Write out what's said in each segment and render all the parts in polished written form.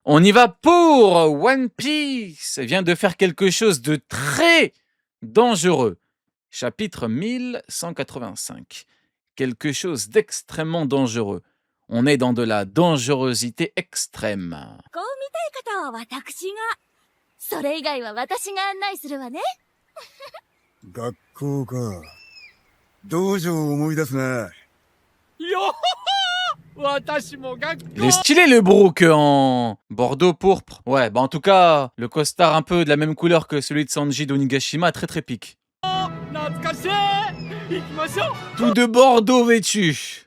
On y va pour One Piece vient de faire quelque chose de très dangereux. Chapitre 1185. Quelque chose d'extrêmement dangereux. On est dans de la dangerosité extrême. こう見たい方は私が。それ以外は私が案内するわね。学校か。道場を思い出すな。Il est stylé le Brook en bordeaux pourpre. Ouais, bah en tout cas, le costard un peu de la même couleur que celui de Sanji d'Onigashima, très très pique. Tout de bordeaux vêtu.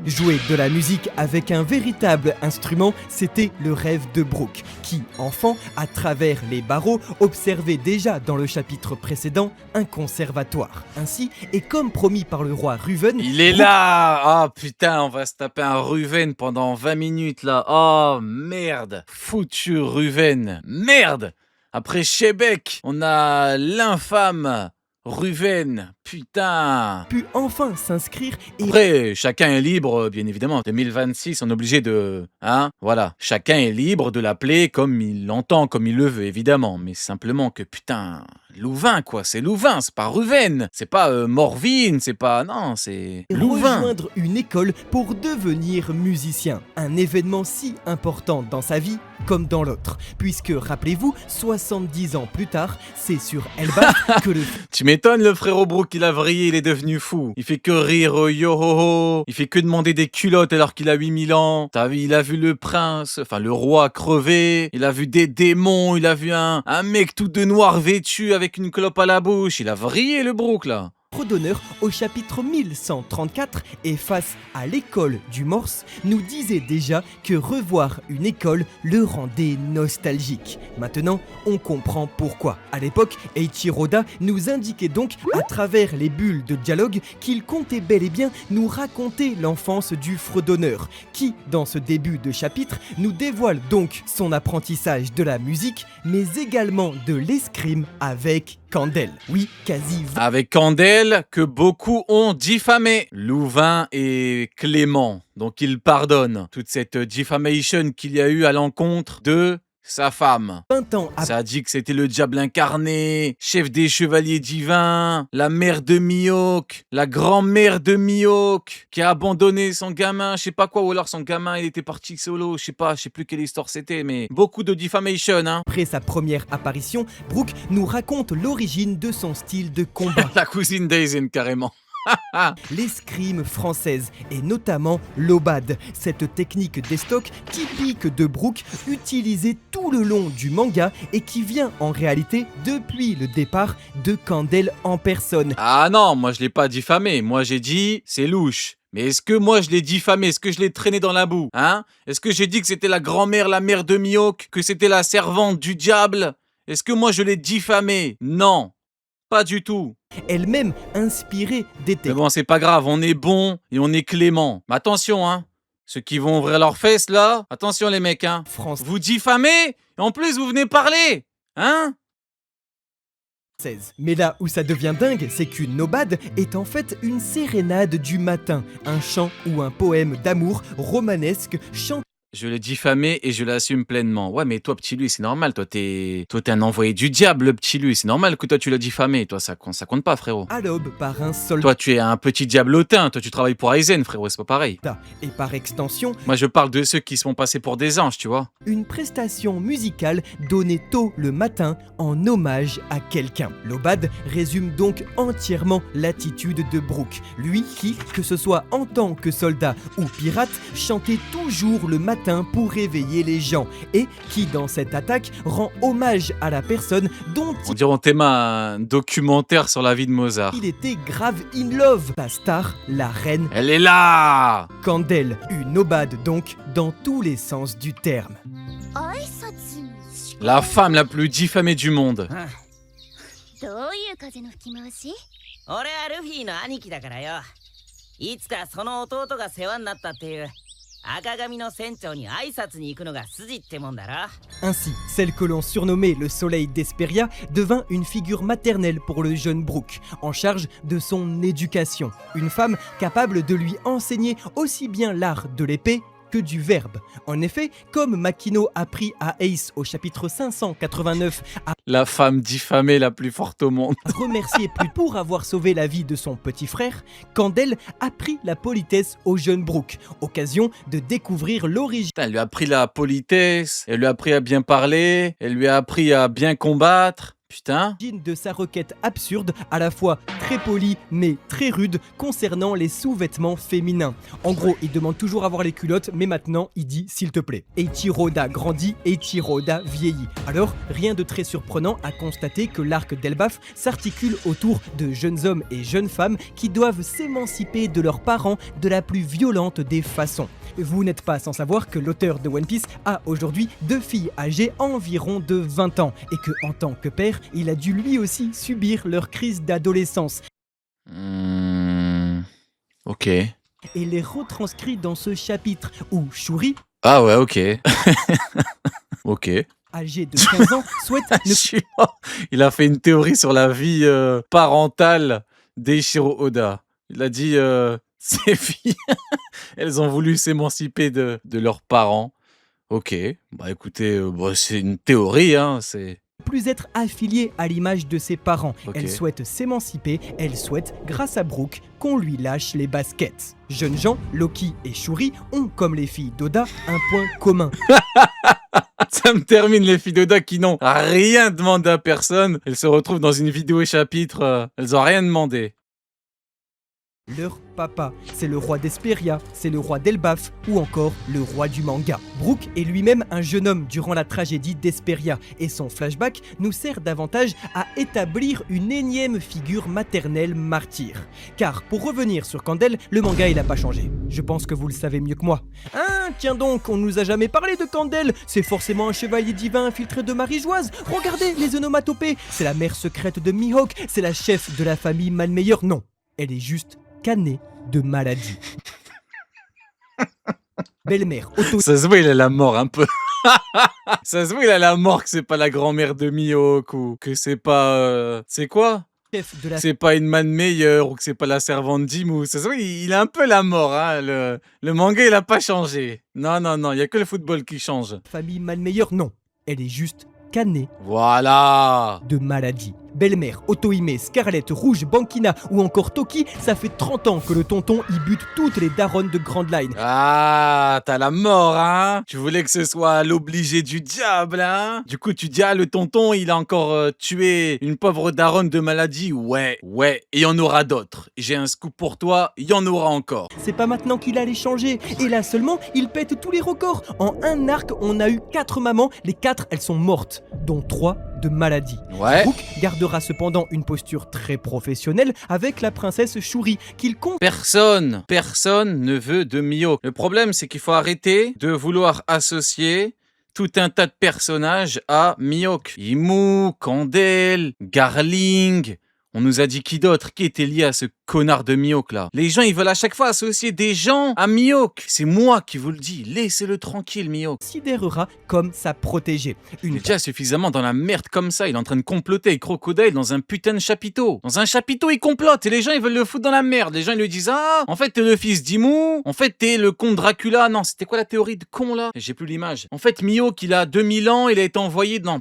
Jouer de la musique avec un véritable instrument, c'était le rêve de Brook, qui, enfant, à travers les barreaux, observait déjà dans le chapitre précédent un conservatoire. Ainsi, et comme promis par le roi Ruven... Il est là. Ah putain, on va se taper un Ruven pendant 20 minutes là. Oh merde. Foutu Ruven. Merde. Après Shebek, on a l'infâme Ruven, putain. Pu enfin s'inscrire et... Après, chacun est libre, bien évidemment. 2026, on est obligé de... Hein, voilà. Chacun est libre de l'appeler comme il l'entend, comme il le veut, évidemment. Mais simplement que, putain... Louvain, quoi. C'est Louvain, c'est pas Ruven. C'est pas Morvine, c'est pas... Non, c'est Louvain. Rejoindre une école pour devenir musicien. Un événement si important dans sa vie comme dans l'autre. Puisque, rappelez-vous, 70 ans plus tard, c'est sur Elbaf que le... Tu m'étonnes, le frérot Brook, il a vrillé, il est devenu fou. Il fait que rire, yo ho ho. Il fait que demander des culottes alors qu'il a 8000 ans. T'as vu, il a vu le prince, enfin le roi crever. Il a vu des démons, il a vu un mec tout de noir vêtu avec une clope à la bouche. Il a vrillé le Brook, là. d'honneur au chapitre 1134 et face à l'école du Morse nous disait déjà que revoir une école le rendait nostalgique. Maintenant, on comprend pourquoi. À l'époque, Eiichiro Oda nous indiquait donc à travers les bulles de dialogue qu'il comptait bel et bien nous raconter l'enfance du fredonneur, qui, dans ce début de chapitre, nous dévoile donc son apprentissage de la musique, mais également de l'escrime avec Candel. Oui, quasi... Avec Candel, que beaucoup ont diffamé. Louvain et Clément. Donc il pardonne toute cette diffamation qu'il y a eu à l'encontre de sa femme. 20 ans après... Ça a dit que c'était le diable incarné, chef des chevaliers divins, la mère de Mihawk, la grand-mère de Mihawk, qui a abandonné son gamin, je sais pas quoi, ou alors son gamin il était parti solo, je sais plus quelle histoire c'était, mais beaucoup de diffamation, hein. Après sa première apparition, Brook nous raconte l'origine de son style de combat. La cousine d'Aizen, carrément. L'escrime française et notamment l'obad, cette technique d'estoc typique de Brook utilisée tout le long du manga et qui vient en réalité depuis le départ de Candel en personne. Ah non, moi je l'ai pas diffamé, moi j'ai dit c'est louche. Mais est-ce que moi je l'ai diffamé? Est-ce que je l'ai traîné dans la boue? Hein? Est-ce que j'ai dit que c'était la grand-mère, la mère de Mihawk, que c'était la servante du diable? Est-ce que moi je l'ai diffamé? Non. Pas du tout. Elle-même inspirée des textes. Mais bon, c'est pas grave, on est bon et on est clément. Mais attention, hein. Ceux qui vont ouvrir leurs fesses, là, attention les mecs, hein. France. Vous diffamez et en plus vous venez parler, hein. Mais là où ça devient dingue, c'est qu'une obad est en fait une sérénade du matin, un chant ou un poème d'amour romanesque chanté. Je l'ai diffamé et je l'assume pleinement. Ouais, mais toi, petit lui, c'est normal. Toi, t'es un envoyé du diable, le petit lui. C'est normal que toi, tu l'as diffamé. Toi, ça compte pas, frérot. À l'aube par un soldat. Toi, tu es un petit diablotin. Toi, tu travailles pour Aizen, frérot. C'est pas pareil. Et par extension... Moi, je parle de ceux qui se font passer pour des anges, tu vois. Une prestation musicale donnée tôt le matin en hommage à quelqu'un. L'obad résume donc entièrement l'attitude de Brook. Lui qui, que ce soit en tant que soldat ou pirate, chantait toujours le matin pour réveiller les gens et qui dans cette attaque rend hommage à la personne dont on dirait on t'aime un documentaire sur la vie de Mozart. Il était grave in love. La star, la reine, elle est là. Candel, une obad donc dans tous les sens du terme. La femme la plus diffamée du monde. Ainsi, celle que l'on surnommait le soleil d'Hesperia devint une figure maternelle pour le jeune Brook, en charge de son éducation. Une femme capable de lui enseigner aussi bien l'art de l'épée que du verbe. En effet, comme Makino apprit à Ace au chapitre 589 à La femme diffamée la plus forte au monde. remercier plus pour avoir sauvé la vie de son petit frère, Candel apprit la politesse au jeune Brook, occasion de découvrir l'origine Putain, elle lui a appris la politesse, elle lui a appris à bien parler, elle lui a appris à bien combattre. Putain. de sa requête absurde, à la fois très polie mais très rude, concernant les sous-vêtements féminins. En gros, il demande toujours à voir les culottes, mais maintenant il dit s'il te plaît. Eiichiro-oda grandit, Eiichiro-oda vieillit. Alors, rien de très surprenant à constater que l'arc d'Elbaf s'articule autour de jeunes hommes et jeunes femmes qui doivent s'émanciper de leurs parents de la plus violente des façons. Vous n'êtes pas sans savoir que l'auteur de One Piece a aujourd'hui 2 filles âgées environ de 20 ans et que, en tant que père, il a dû lui aussi subir leur crise d'adolescence Ok. et les retranscrit dans ce chapitre où Shuri, Ah ouais, ok. Ok. âgé de 15 ans, souhaite ne Il a fait une théorie sur la vie parentale d'Eiichiro Oda. Il a dit ces filles, elles ont voulu s'émanciper de leurs parents. Ok, bah écoutez, c'est une théorie, hein, c'est... plus être affiliée à l'image de ses parents. Ok. Elle souhaite s'émanciper, elle souhaite, grâce à Brook, qu'on lui lâche les baskets. Jeunes gens, Loki et Shuri ont, comme les filles d'Oda, un point commun. Ça me termine les filles d'Oda qui n'ont rien demandé à personne. Elles se retrouvent dans une vidéo chapitre, elles ont rien demandé. Leur papa, c'est le roi d'Esperia, c'est le roi d'Elbaf ou encore le roi du manga. Brook est lui-même un jeune homme durant la tragédie d'Esperia et son flashback nous sert davantage à établir une énième figure maternelle martyre. Car pour revenir sur Candel, le manga il a pas changé. Je pense que vous le savez mieux que moi. Hein, tiens donc, on nous a jamais parlé de Candel. C'est forcément un chevalier divin infiltré de Marie-Joise. Regardez les onomatopées. C'est la mère secrète de Mihawk, c'est la chef de la famille Malmeyer. Non, elle est juste canée de maladie. Belle-mère, auto... Ça se voit, il a la mort un peu. Ça se voit, il a la mort que c'est pas la grand-mère de Mihawk ou que c'est pas... C'est quoi? chef de la C'est pas une man meilleure ou que c'est pas la servante d'Imu. Ça se voit, il a un peu la mort. Hein. Le manga, il a pas changé. Non, non, non, il y a que le football qui change. famille Malmeyer. Non, elle est juste canée Voilà. de maladie. Belle-mère, Otohime, Scarlett, Rouge, Bankina ou encore Toki, ça fait 30 ans que le tonton y bute toutes les daronnes de Grand Line. Ah, t'as la mort, hein? Tu voulais que ce soit l'obligé du diable, hein? Du coup, tu dis, ah, le tonton, il a encore tué une pauvre daronne de maladie. Ouais, ouais, et il y en aura d'autres. J'ai un scoop pour toi, il y en aura encore. C'est pas maintenant qu'il allait changer. Et là seulement, il pète tous les records. En un arc, on a eu 4 mamans. Les 4, elles sont mortes, dont 3 de maladie. Ouais. Brook gardera cependant une posture très professionnelle avec la princesse Shuri, qu'il compte Personne ne veut de Mihawk. Le problème, c'est qu'il faut arrêter de vouloir associer tout un tas de personnages à Mihawk. Imu, Candel, Garling... On nous a dit qui d'autre? Qui était lié à ce connard de Mihawk là? Les gens, ils veulent à chaque fois associer des gens à Mihawk. C'est moi qui vous le dis. Laissez-le tranquille, Mihawk. considérera comme sa protégée. Il Une est déjà suffisamment dans la merde comme ça. Il est en train de comploter avec Crocodile dans un putain de chapiteau. Dans un chapiteau, il complote et les gens, ils veulent le foutre dans la merde. Les gens, ils lui disent, ah, en fait, t'es le fils d'Imu. En fait, t'es le comte Dracula. Non, c'était quoi la théorie de con là? J'ai plus l'image. En fait, Mihawk, il a 2000 ans. Il a été envoyé... Non,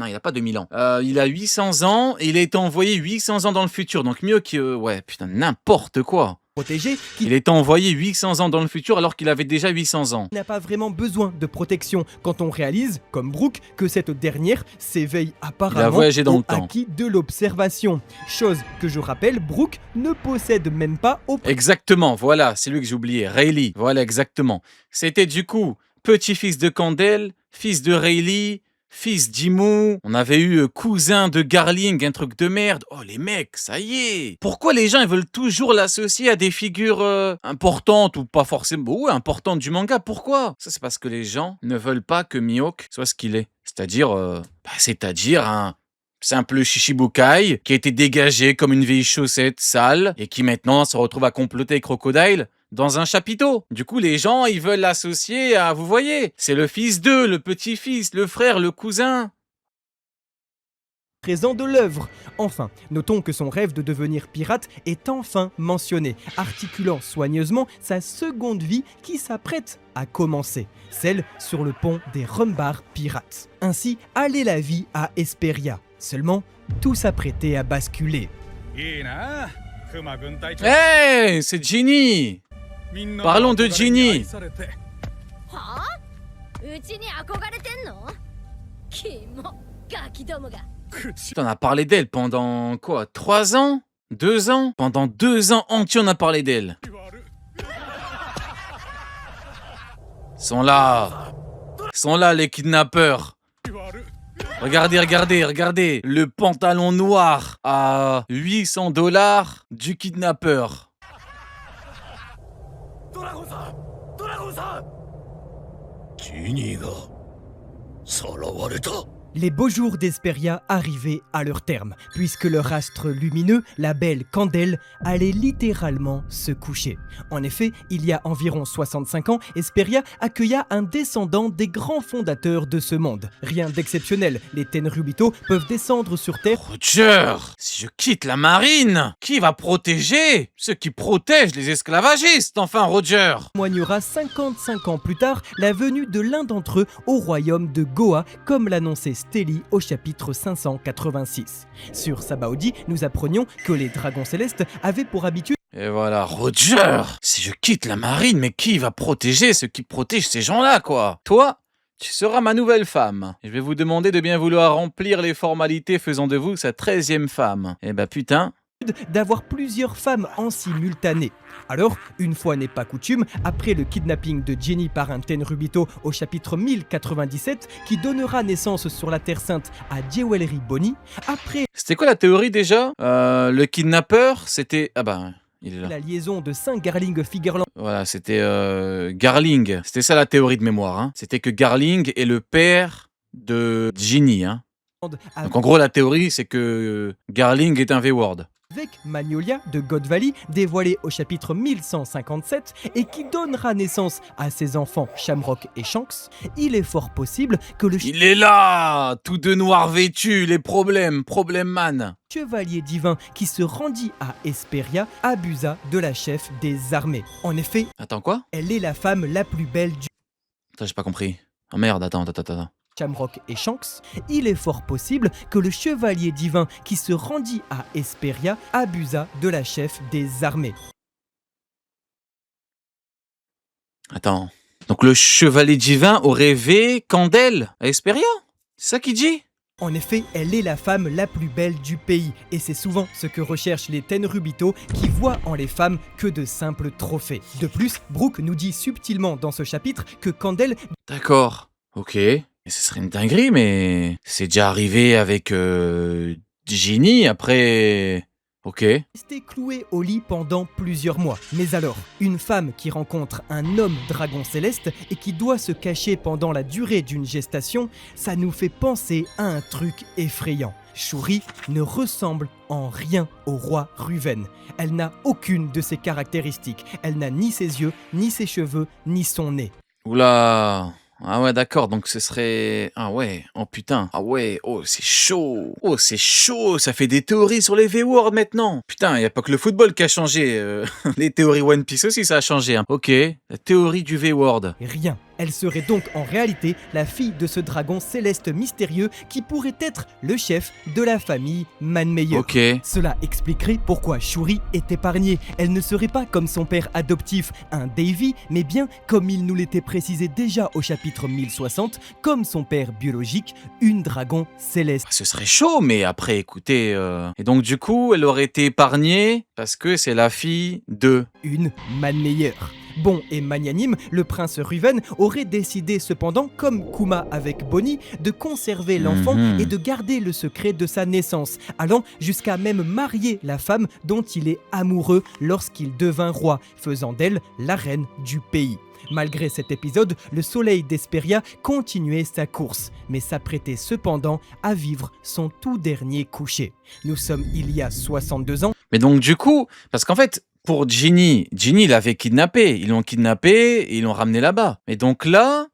il a pas 2000 ans. Il a 800 ans et il a été envoyé 800 ans dans le futur. Donc Mihawk, ouais, putain, n'importe quoi. protégée qui Il a été envoyé 800 ans dans le futur alors qu'il avait déjà 800 ans. n'a pas vraiment besoin de protection quand on réalise, comme Brook, que cette dernière s'éveille apparemment voyagé dans au le temps. acquis de l'observation. Chose que je rappelle, Brook ne possède même pas au Exactement, voilà, c'est lui que j'ai oublié, Rayleigh, voilà exactement. C'était du coup petit-fils de Candel, fils de Rayleigh, fils d'Imu, on avait eu cousin de Garling, un truc de merde. Oh les mecs, ça y est. Pourquoi les gens ils veulent toujours l'associer à des figures importantes ou pas forcément, ouais, importantes du manga? Pourquoi? Ça c'est parce que les gens ne veulent pas que Mihawk soit ce qu'il est. C'est-à-dire un simple Shichibukai qui a été dégagé comme une vieille chaussette sale et qui maintenant se retrouve à comploter avec Crocodile dans un chapiteau. Du coup, les gens, ils veulent l'associer à, vous voyez, c'est le fils d'eux, le petit-fils, le frère, le cousin. présent de l'œuvre. Enfin, notons que son rêve de devenir pirate est enfin mentionné, articulant soigneusement sa seconde vie qui s'apprête à commencer, celle sur le pont des Rumbar pirates. Ainsi allait la vie à Esperia. Seulement, tout s'apprêtait à basculer. Hey, c'est Ginny. Parlons de Ginny. はあうちに憧れてんのキモガキどもが On a parlé d'elle pendant quoi? 3 ans? 2 ans? Pendant 2 ans entiers, on a parlé d'elle. Ils sont là. Ils sont là, les kidnappeurs. Regardez, regardez, regardez. Le pantalon noir à 800 $ du kidnappeur. Les beaux jours d'Esperia arrivaient à leur terme, puisque leur astre lumineux, la belle Candel, allait littéralement se coucher. En effet, il y a environ 65 ans, Esperia accueilla un descendant des grands fondateurs de ce monde. Rien d'exceptionnel, les Tenryubito peuvent descendre sur Terre. Roger, si je quitte la marine, qui va protéger ceux qui protègent les esclavagistes? Enfin, Roger. Témoignera 55 ans plus tard la venue de l'un d'entre eux au royaume de Goa, comme l'annonçait Stelly au chapitre 586. Sur Sabaody, nous apprenions que les dragons célestes avaient pour habitude. Et voilà, Roger. Si je quitte la marine, mais qui va protéger ceux qui protègent ces gens-là, quoi? Toi, tu seras ma nouvelle femme. Je vais vous demander de bien vouloir remplir les formalités faisant de vous sa 13e femme. Eh ben putain. D'avoir plusieurs femmes en simultané. Alors, une fois n'est pas coutume, après le kidnapping de Ginny par un Tenryubito au chapitre 1097, qui donnera naissance sur la Terre Sainte à Jewelry Bonnie, après C'était quoi la théorie déjà? Le kidnappeur, c'était... Ah bah, il est là. la liaison de Saint Garling Figerland Voilà, c'était Garling. C'était ça la théorie de mémoire. Hein. C'était que Garling est le père de Ginny. Hein. Donc en gros, la théorie, c'est que Garling est un V-Word. avec Magnolia de God Valley, dévoilé au chapitre 1157 et qui donnera naissance à ses enfants Shamrock et Shanks, il est fort possible que le Il est là, tout de noir vêtu, les problème man. chevalier divin qui se rendit à Esperia abusa de la chef des armées. En effet, Attends, quoi? elle est la femme la plus belle du Attends, j'ai pas compris. Oh merde, attends. Shamrock et Shanks, il est fort possible que le chevalier divin qui se rendit à Esperia abusa de la chef des armées. Attends. Donc le chevalier divin aurait rêvé Candel à Esperia? C'est ça qu'il dit? En effet, elle est la femme la plus belle du pays, et c'est souvent ce que recherchent les Tenryubito qui voient en les femmes que de simples trophées. De plus, Brooke nous dit subtilement dans ce chapitre que Candel D'accord. Ok. Et ce serait une dinguerie, mais c'est déjà arrivé avec Ginny après... Ok. restait clouée au lit pendant plusieurs mois. Mais alors, une femme qui rencontre un homme dragon céleste et qui doit se cacher pendant la durée d'une gestation, ça nous fait penser à un truc effrayant. Shuri ne ressemble en rien au roi Ruven. Elle n'a aucune de ses caractéristiques. Elle n'a ni ses yeux, ni ses cheveux, ni son nez. Oula. Ah ouais, d'accord, donc ce serait... Ah ouais, oh putain. Ah ouais, oh c'est chaud. Oh c'est chaud, ça fait des théories sur les V-Words maintenant. Putain, y a pas que le football qui a changé. Les théories One Piece aussi, ça a changé. Hein. Ok, la théorie du V-Word. Rien. Elle serait donc en réalité la fille de ce dragon céleste mystérieux qui pourrait être le chef de la famille Manmeyer. Ok. Cela expliquerait pourquoi Shuri est épargnée. Elle ne serait pas comme son père adoptif, un Davy, mais bien comme il nous l'était précisé déjà au chapitre 1060, comme son père biologique, une dragon céleste. Ce serait chaud, mais après, écoutez... Et donc du coup, elle aurait été épargnée parce que c'est la fille de... Une Manmeyer. Bon et magnanime, le prince Ruven aurait décidé cependant, comme Kuma avec Bonnie, de conserver l'enfant et de garder le secret de sa naissance, allant jusqu'à même marier la femme dont il est amoureux lorsqu'il devint roi, faisant d'elle la reine du pays. Malgré cet épisode, le soleil d'Esperia continuait sa course, mais s'apprêtait cependant à vivre son tout dernier coucher. Nous sommes il y a 62 ans. Mais donc du coup, parce qu'en fait, pour Ginny l'avait kidnappé. Ils l'ont kidnappé et ils l'ont ramené là-bas. Et donc là,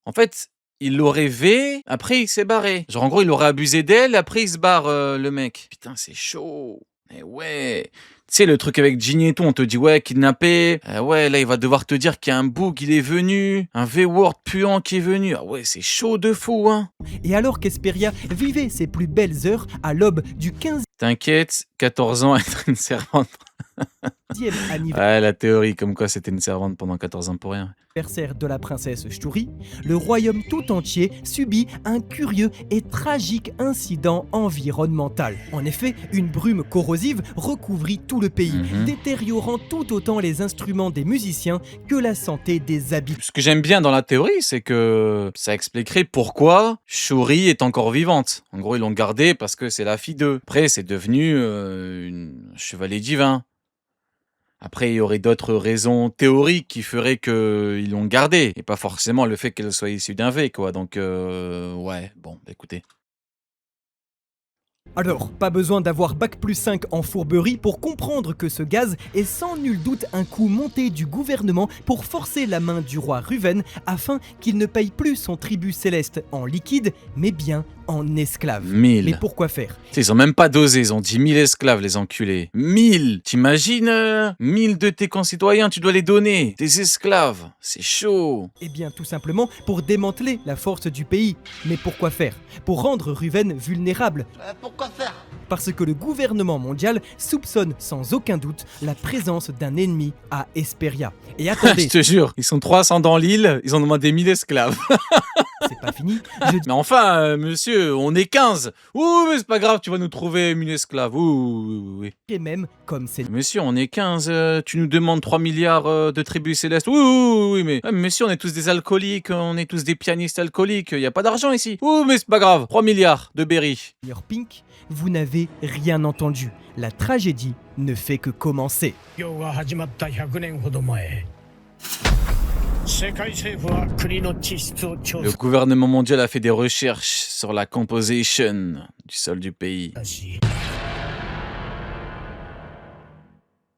en fait, il l'aurait V, après il s'est barré. Genre en gros, il aurait abusé d'elle, après il se barre, le mec. Putain, c'est chaud. Mais ouais. Tu sais, le truc avec Ginny et tout, on te dit, ouais, kidnappé. Ouais, là, il va devoir te dire qu'il y a un bug, il est venu. Un V-word puant qui est venu. Ah ouais, c'est chaud de fou, hein. Et alors qu'Hesperia vivait ses plus belles heures à l'aube du 15e T'inquiète, 14 ans, être une servante. anniversaire Ouais, la théorie, comme quoi c'était une servante pendant 14 ans pour rien. de la princesse Shuri, le royaume tout entier subit un curieux et tragique incident environnemental. En effet, une brume corrosive recouvrit tout le pays, détériorant tout autant les instruments des musiciens que la santé des habitants. Ce que j'aime bien dans la théorie, c'est que ça expliquerait pourquoi Shuri est encore vivante. En gros, ils l'ont gardée parce que c'est la fille d'eux. Après, c'est devenu un chevalier divin. Après, il y aurait d'autres raisons théoriques qui feraient qu'ils l'ont gardée, et pas forcément le fait qu'elle soit issue d'un V, quoi. Donc, ouais, bon, écoutez. Alors, pas besoin d'avoir bac+5 en fourberie pour comprendre que ce gaz est sans nul doute un coup monté du gouvernement pour forcer la main du roi Ruven afin qu'il ne paye plus son tribut céleste en liquide, mais bien en esclaves. 1000. Mais pourquoi faire? Ils ont même pas dosé, ils ont dit 1000 esclaves, les enculés. 1000. T'imagines 1000 de tes concitoyens, tu dois les donner. Des esclaves, c'est chaud. Eh bien, tout simplement pour démanteler la force du pays. Mais pourquoi faire? Pour rendre Ruven vulnérable. Pourquoi faire? Parce que le gouvernement mondial soupçonne sans aucun doute la présence d'un ennemi à Hesperia. Et Je attendez, te jure, ils sont 300 dans l'île, ils ont demandé 1000 esclaves. c'est pas fini. Mais enfin, monsieur, on est 15. Ouh, mais c'est pas grave, tu vas nous trouver 1000 esclaves. Oui. Et même comme c'est Monsieur, on est 15, tu nous demandes 3 milliards de tribus célestes. Oui, mais monsieur, on est tous des alcooliques, on est tous des pianistes alcooliques, y a pas d'argent ici. Ouh, mais c'est pas grave, 3 milliards de berry. Seigneur Pink, vous n'avez rien entendu. La tragédie ne fait que commencer. 業が始まった100年ほど前世界政府は国の地質を調 Le 査 gouvernement mondial a fait des recherches sur la composition du sol du pays. し